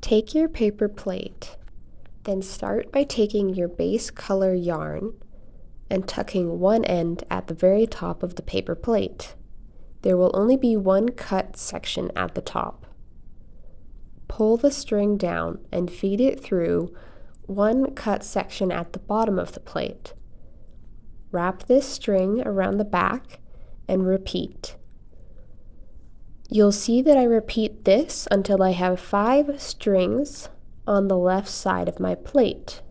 Take your paper plate, then start by taking your base color yarn and tucking one end at the very top of the paper plate. There will only be one cut section at the top. Pull the string down and feed it through one cut section at the bottom of the plate. Wrap this string around the back and repeat. You'll see that I repeat this until I have 5 strings on the left side of my plate.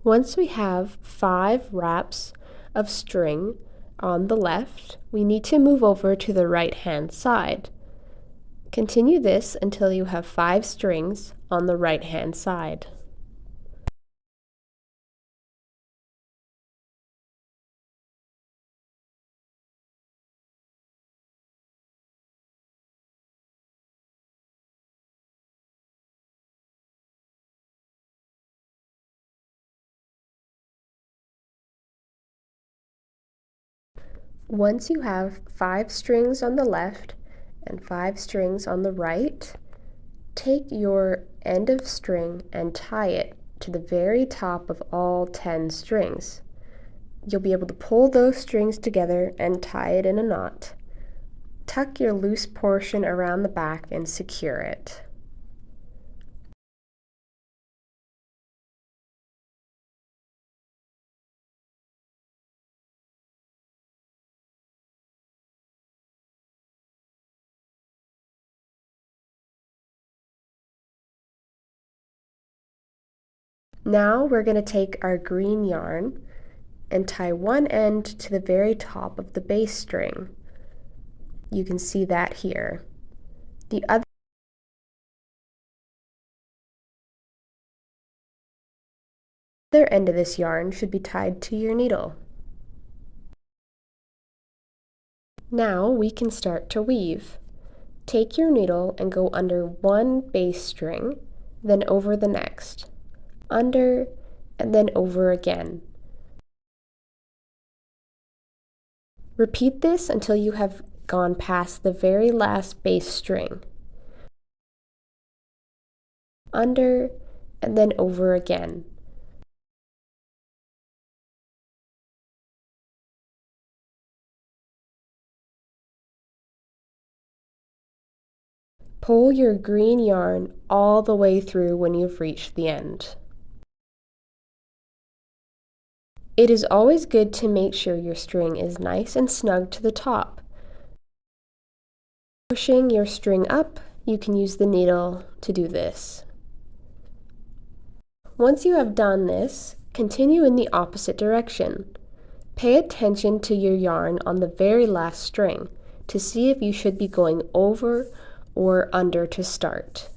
Once we have 5 wraps of string on the left, we need to move over to the right-hand side. Continue this until you have 5 strings on the right-hand side. Once you have 5 strings on the left and 5 strings on the right, take your end of string and tie it to the very top of all 10 strings. You'll be able to pull those strings together and tie it in a knot. Tuck your loose portion around the back and secure it. Now we're going to take our green yarn and tie one end to the very top of the base string. You can see that here. The other end of this yarn should be tied to your needle. Now we can start to weave. Take your needle and go under one base string, then over the next, under, and then over again. Repeat this until you have gone past the very last base string, under, and then over again. Pull your green yarn all the way through when you've reached the end. It is always good to make sure your string is nice and snug to the top. Pushing your string up, you can use the needle to do this. Once you have done this, continue in the opposite direction. Pay attention to your yarn on the very last string to see if you should be going over or under to start.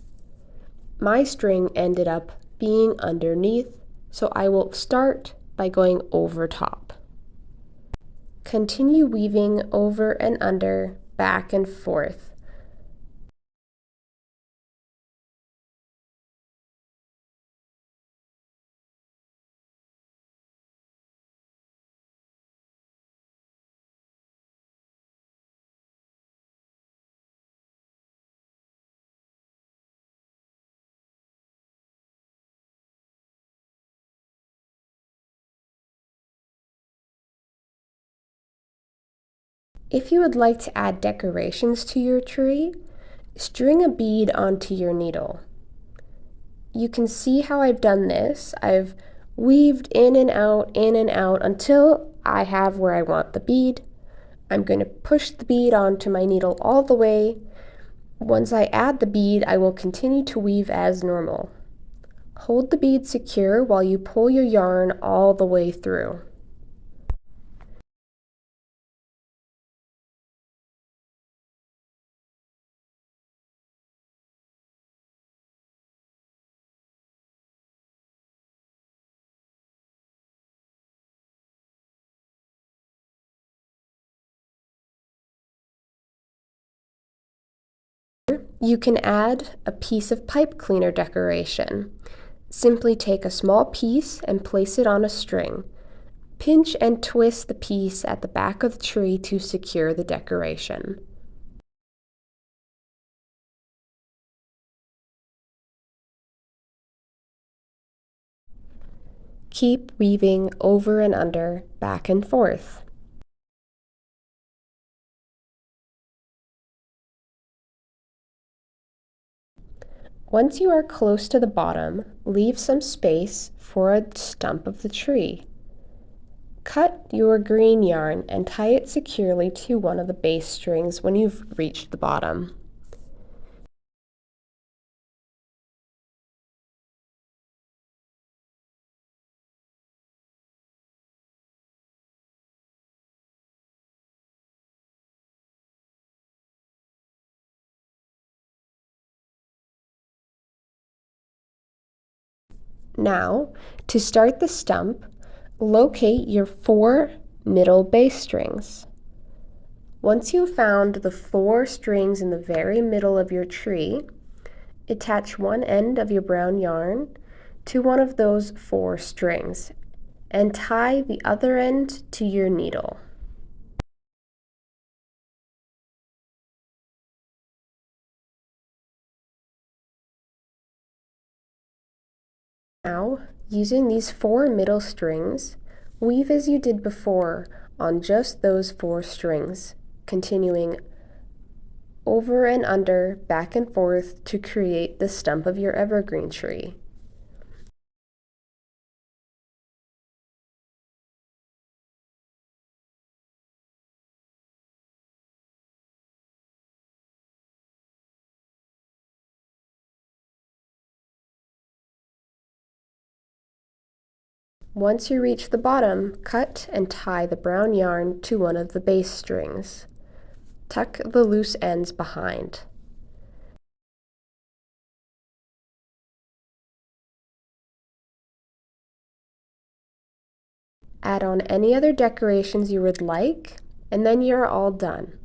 My string ended up being underneath, so I will start by going over top. Continue weaving over and under, back and forth. If you would like to add decorations to your tree, string a bead onto your needle. You can see how I've done this. I've weaved in and out until I have where I want the bead. I'm going to push the bead onto my needle all the way. Once I add the bead, I will continue to weave as normal. Hold the bead secure while you pull your yarn all the way through. You can add a piece of pipe cleaner decoration. Simply take a small piece and place it on a string. Pinch and twist the piece at the back of the tree to secure the decoration. Keep weaving over and under, back and forth. Once you are close to the bottom, leave some space for a stump of the tree. Cut your green yarn and tie it securely to one of the base strings when you've reached the bottom. Now, to start the stump, locate your 4 middle base strings. Once you've found the 4 strings in the very middle of your tree, attach one end of your brown yarn to one of those 4 strings and tie the other end to your needle. Now, using these 4 middle strings, weave as you did before on just those 4 strings, continuing over and under, back and forth to create the stump of your evergreen tree. Once you reach the bottom, cut and tie the brown yarn to one of the base strings. Tuck the loose ends behind. Add on any other decorations you would like, and then you're all done.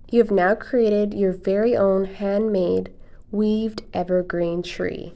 You have now created your very own handmade, weaved evergreen tree.